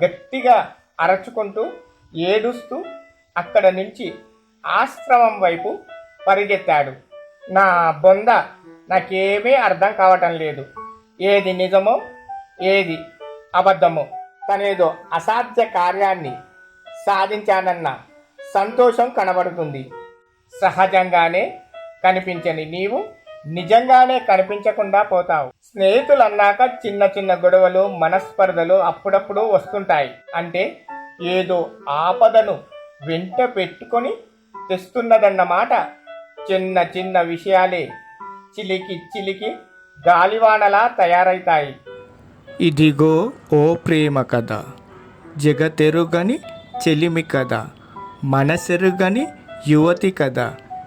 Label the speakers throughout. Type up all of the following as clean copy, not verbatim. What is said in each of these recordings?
Speaker 1: గట్టిగా అరచుకుంటూ ఏడుస్తూ అక్కడ నుంచి ఆశ్రమం వైపు పరిగెత్తాడు. నా బొంద, నాకేమీ అర్థం కావటం లేదు. ఏది నిజమో ఏది అబద్ధమో. తనేదో అసాధ్య కార్యాన్ని సాధించానన్న సంతోషం కనబడుతుంది. సహజంగానే కనిపించని నీవు నిజంగానే కనిపించకుండా పోతావు. స్నేహితులన్నాక చిన్న చిన్న గొడవలు, మనస్పర్ధలు అప్పుడప్పుడు వస్తుంటాయి. అంటే ఏదో ఆపదను వెంట పెట్టుకొని తెస్తున్నదన్నమాట. చిన్న చిన్న విషయాలే చిలికి చిలికి గాలివానలా తయారైతాయి.
Speaker 2: ఇదిగో ఓ ప్రేమ కథ, జగతెరుగని చెలిమి కథ, మనసెరుగని యువతి కథ,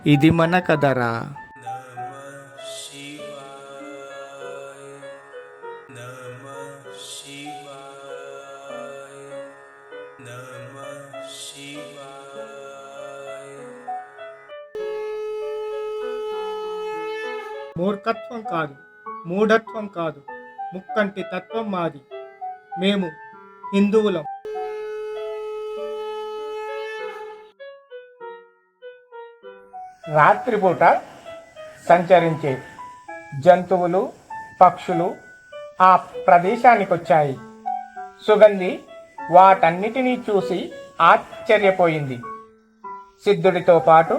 Speaker 2: ఇది మన కథరా.
Speaker 3: మూర్ఖత్వం కాదు, మూఢత్వం కాదు, ముక్కంటి తత్వం మాది. మేము హిందువులం.
Speaker 1: రాత్రిపూట సంచరించే జంతువులు, పక్షులు ఆ ప్రదేశానికి వచ్చాయి. సుగంధి వాటన్నిటినీ చూసి ఆశ్చర్యపోయింది. సిద్ధుడితో పాటు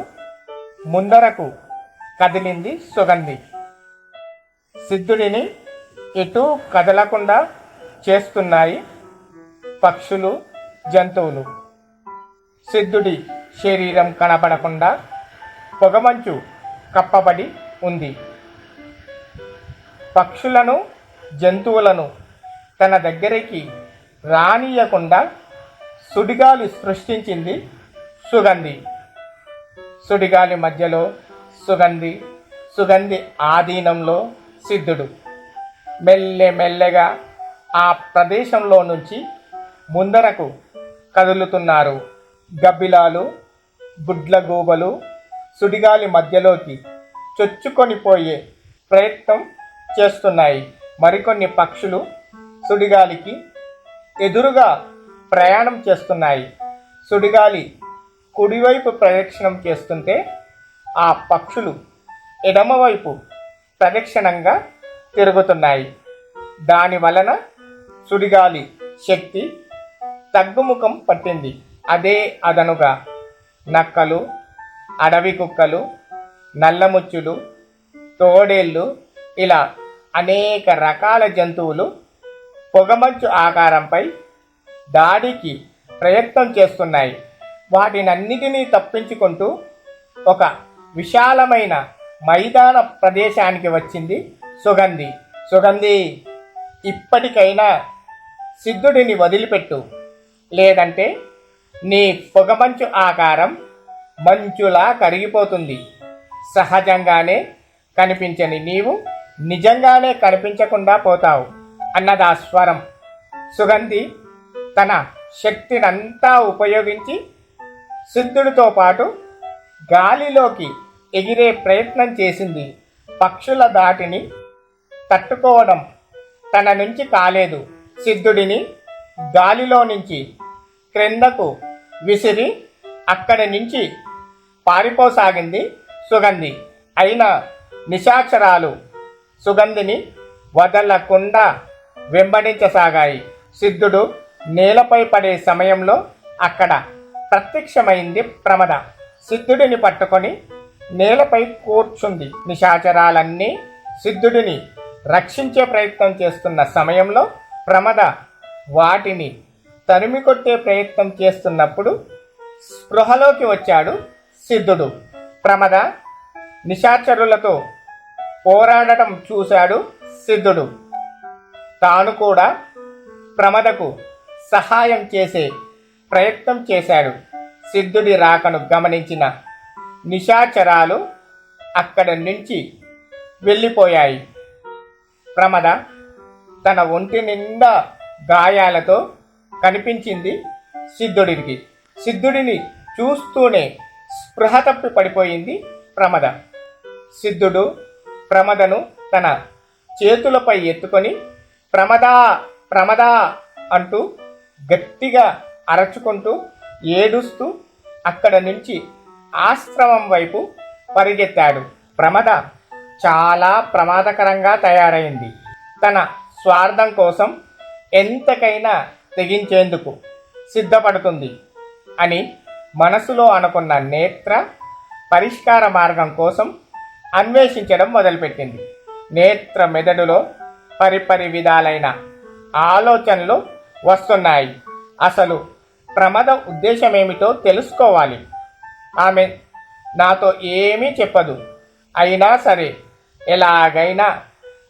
Speaker 1: ముందరకు కదిలింది సుగంధి. సిద్ధుడిని ఎటూ కదలకుండా చేస్తున్నాయి పక్షులు, జంతువులు. సిద్ధుడి శరీరం కనపడకుండా పొగమంచు కప్పబడి ఉంది. పక్షులను, జంతువులను తన దగ్గరికి రానియకుండా సుడిగాలి సృష్టించింది సుగంధి. సుడిగాలి మధ్యలో సుగంధి, సుగంధి ఆధీనంలో సిద్ధుడు. మెల్లెగా ఆ ప్రదేశంలో నుంచి ముందరకు కదులుతున్నారు. గబ్బిలాలు, గుడ్లగూబలు సుడిగాలి మధ్యలోకి చొచ్చుకొని పోయే ప్రయత్నం చేస్తున్నాయి. మరికొన్ని పక్షులు సుడిగాలికి ఎదురుగా ప్రయాణం చేస్తున్నాయి. సుడిగాలి కుడివైపు ప్రదక్షిణం చేస్తుంటే ఆ పక్షులు ఎడమవైపు ప్రదక్షిణంగా తిరుగుతున్నాయి. దాని వలన సుడిగాలి శక్తి తగ్గుముఖం పట్టింది. అదే అదనుగా నక్కలు, అడవి కుక్కలు, నల్లముచ్చులు, తోడేళ్ళు ఇలా అనేక రకాల జంతువులు పొగమంచు ఆకారంపై దాడికి ప్రయత్నం చేస్తున్నాయి. వాటినన్నిటినీ తప్పించుకుంటూ ఒక విశాలమైన మైదాన ప్రదేశానికి వచ్చింది సుగంధి. సుగంధి, ఇప్పటికైనా సిద్ధుడిని వదిలిపెట్టు, లేదంటే నీ పొగమంచు ఆకారం మంచులా కరిగిపోతుంది. సహజంగానే కనిపించని నీవు నిజంగానే కనిపించకుండా పోతావు అన్నదా స్వరం. సుగంధి తన శక్తినంతా ఉపయోగించి సిద్ధుడితో పాటు గాలిలోకి ఎగిరే ప్రయత్నం చేసింది. పక్షుల దాటిని తట్టుకోవడం తన నుంచి కాలేదు. సిద్ధుడిని గాలిలో నుంచి క్రిందకు విసిరి అక్కడి నుంచి పారిపోసాగింది సుగంధి. అయినా నిశాచరాలు సుగంధిని వదలకుండా వెంబడించసాగాయి. సిద్ధుడు నేలపై పడే సమయంలో అక్కడ ప్రత్యక్షమైంది ప్రమద. సిద్ధుడిని పట్టుకొని నేలపై కూర్చుంది. నిశాచరాలన్నీ సిద్ధుడిని రక్షించే ప్రయత్నం చేస్తున్న సమయంలో ప్రమద వాటిని తరిమి కొట్టే ప్రయత్నం చేస్తున్నప్పుడు స్పృహలోకి వచ్చాడు సిద్ధుడు. ప్రమద నిశాచరులతో పోరాడటం చూశాడు సిద్ధుడు. తాను కూడా ప్రమదకు సహాయం చేసే ప్రయత్నం చేశాడు. సిద్ధుడి రాకను గమనించిన నిశాచరాలు అక్కడి నుంచి వెళ్ళిపోయాయి. ప్రమద తన ఒంటి నిండా గాయాలతో కనిపించింది సిద్ధుడికి. సిద్ధుడిని చూస్తూనే స్పృహ తప్పి పడిపోయింది ప్రమద. సిద్ధుడు ప్రమదను తన చేతులపై ఎత్తుకొని ప్రమదా ప్రమదా అంటూ గట్టిగా అరచుకుంటూ ఏడుస్తూ అక్కడ నుంచి ఆశ్రమం వైపు పరిగెత్తాడు. ప్రమద చాలా ప్రమాదకరంగా తయారైంది. తన స్వార్థం కోసం ఎంతకైనా తెగించేందుకు సిద్ధపడుతుంది అని మనసులో అనుకున్న నేత్ర పరిష్కార మార్గం కోసం అన్వేషించడం మొదలుపెట్టింది. నేత్ర మెదడులో పరిపరి విధాలైన ఆలోచనలు వస్తున్నాయి. అసలు ప్రమద ఉద్దేశమేమిటో తెలుసుకోవాలి. ఆమె నాతో ఏమీ చెప్పదు. అయినా సరే ఎలాగైనా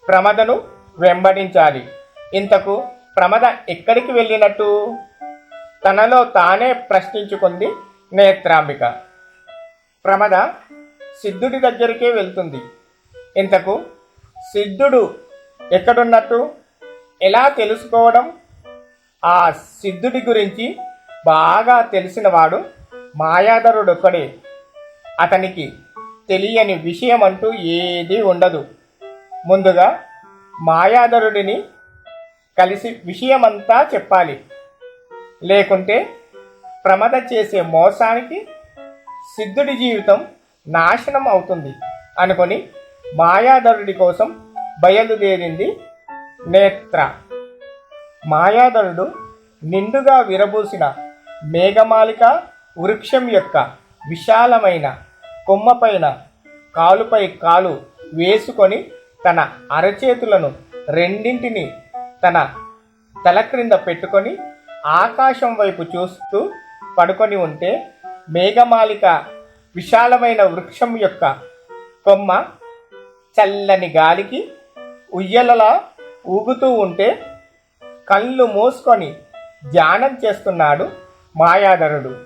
Speaker 1: ప్రమదను వెంబడించాలి. ఇంతకు ప్రమద ఎక్కడికి వెళ్ళినట్టు తనలో తానే ప్రశ్నించుకుంది నేత్రాంబిక. ప్రమద సిద్ధుడి దగ్గరికే వెళ్తుంది. ఇంతకు సిద్ధుడు ఎక్కడున్నట్టు ఎలా తెలుసుకోవడం? ఆ సిద్ధుడి గురించి బాగా తెలిసినవాడు మాయాధరుడొక్కడే. అతనికి తెలియని విషయం అంటూ ఏదీ ఉండదు. ముందుగా మాయాధరుడిని కలిసి విషయమంతా చెప్పాలి. లేకుంటే ప్రమద చేసే మోసానికి సిద్ధుడి జీవితం నాశనం అవుతుంది అనుకొని మాయాధరుడి కోసం బయలుదేరింది నేత్ర. మాయాధరుడు నిండుగా విరబూసిన మేఘమాలిక వృక్షం యొక్క విశాలమైన కొమ్మపైన కాలుపై కాలు వేసుకొని తన అరచేతులను రెండింటిని తన తల క్రింద పెట్టుకొని ఆకాశం వైపు చూస్తూ పడుకొని ఉంటే మేఘమాలిక విశాలమైన వృక్షం యొక్క కొమ్మ చల్లని గాలికి ఉయ్యలలా ఊగుతూ ఉంటే కళ్ళు మూసుకొని ధ్యానం చేస్తున్నాడు మాయాధరుడు.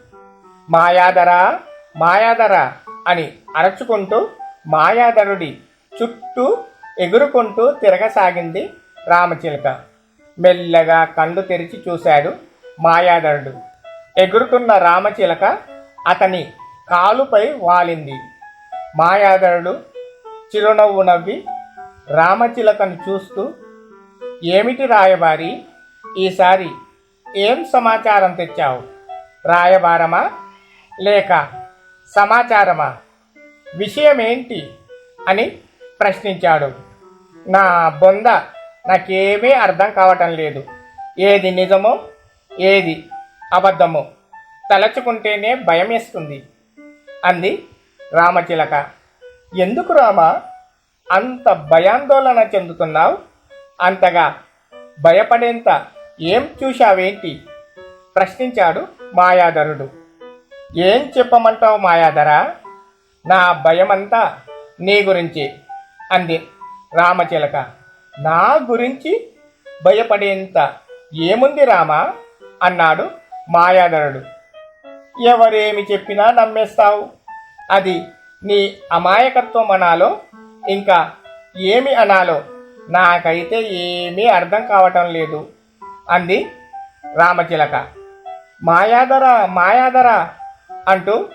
Speaker 1: మాయాధరా మాయాధరా అని అరచుకుంటూ మాయాధరుడి చుట్టూ ఎగురుకుంటూ తిరగసాగింది రామచిలక. మెల్లగా కళ్ళు తెరిచి చూశాడు మాయాధరుడు. ఎగురుతున్న రామచిలక అతని కాలుపై వాలింది. మాయాధరుడు చిరునవ్వు నవ్వి రామచిలకను చూస్తూ, ఏమిటి రాయబారి, ఈసారి ఏం సమాచారం తెచ్చావు? రాయబారమా లేక సమాచారమా? విషయమేంటి అని ప్రశ్నించాడు. నా బొంద నాకేమీ అర్థం కావటం లేదు. ఏది నిజమో ఏది అబద్ధమో తలచుకుంటేనే భయం వేస్తుంది అంది రామచిలక. ఎందుకు రామా అంత భయాందోళన చెందుతున్నావు? అంతగా భయపడేంత ఏం చూశావేంటి? ప్రశ్నించాడు మాయాధరుడు. ఏం చెప్పమంటావు మాయాధరా? నా భయమంతా నీ గురించి అంది రామచిలక. నా గురించి భయపడేంత ఏముంది రామా అన్నాడు మాయాధరుడు. ఎవరేమి చెప్పినా నమ్మేస్తావు. అది నీ అమాయకత్వం అనాలో ఇంకా ఏమి అనాలో నాకైతే ఏమీ అర్థం కావటం లేదు అంది రామచిలక. మాయాధర మాయాధర అంటూ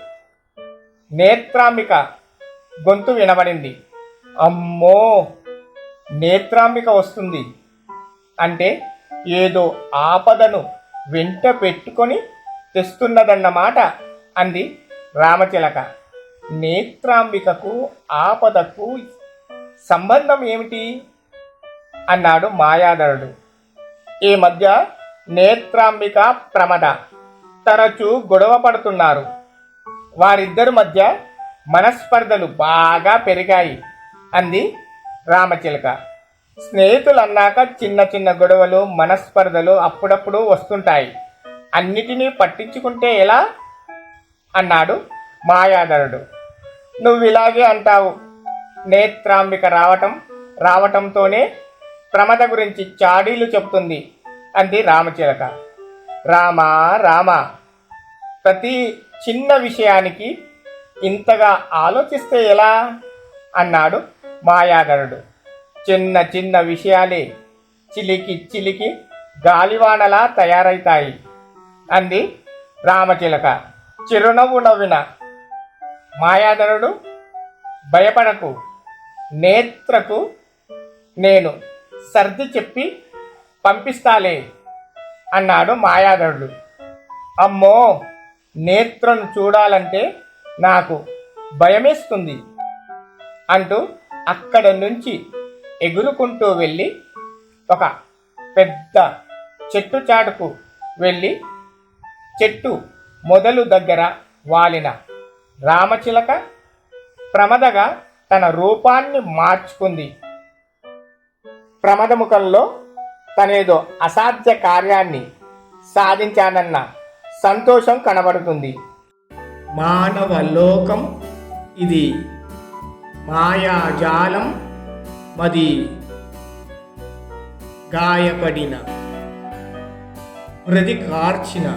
Speaker 1: నేత్రాంబిక గొంతు వినబడింది. అమ్మో, నేత్రాంబిక వస్తుంది అంటే ఏదో ఆపదను వెంట పెట్టుకొని తెస్తున్నదన్నమాట అంది రామచిలక. నేత్రాంబికకు ఆపదకు సంబంధం ఏమిటి అన్నాడు మాయాధరుడు. ఈ మధ్య నేత్రాంబిక ప్రమద తరచూ గొడవ పడుతున్నారు. వారిద్దరి మధ్య మనస్పర్ధలు బాగా పెరిగాయి అంది రామచిలక. స్నేహితులన్నాక చిన్న చిన్న గొడవలు మనస్పర్ధలు అప్పుడప్పుడు వస్తుంటాయి. అన్నిటినీ పట్టించుకుంటే ఎలా అన్నాడు మాయాధరుడు. నువ్విలాగే అంటావు. నేత్రాంబిక రావటంతోనే ప్రమద గురించి చాడీలు చెప్తుంది అంది రామచిలక. రామా రామా, ప్రతి చిన్న విషయానికి ఇంతగా ఆలోచిస్తే ఎలా అన్నాడు మాయాధరుడు. చిన్న చిన్న విషయాలే చిలికి చిలికి గాలివానలా తయారైతాయి అంది రామచిలక. చిరునవ్వు నవ్విన మాయాధరుడు, భయపడకు, నేత్రకు నేను సర్ది చెప్పి పంపిస్తాలే అన్నాడు మాయాధరుడు. అమ్మో, నేత్రను చూడాలంటే నాకు భయమేస్తుంది అంటూ అక్కడ నుంచి ఎగురుకుంటూ వెళ్ళి ఒక పెద్ద చెట్టు చాటుకు వెళ్ళి చెట్టు మొదలు దగ్గర వాలిన రామచిలక ప్రమదగా తన రూపాన్ని మార్చుకుంది. ప్రమదముఖంలో తనేదో అసాధ్య కార్యాన్ని సాధించానన్న సంతోషం కనబడుతుంది.
Speaker 2: మానవ లోకం ఇది మాయాజాలం మది గాయపడిన హృది కార్చిన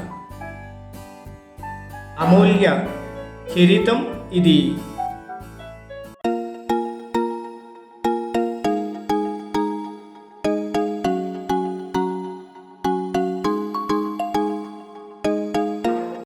Speaker 2: అమూల్య చరితం ఇది.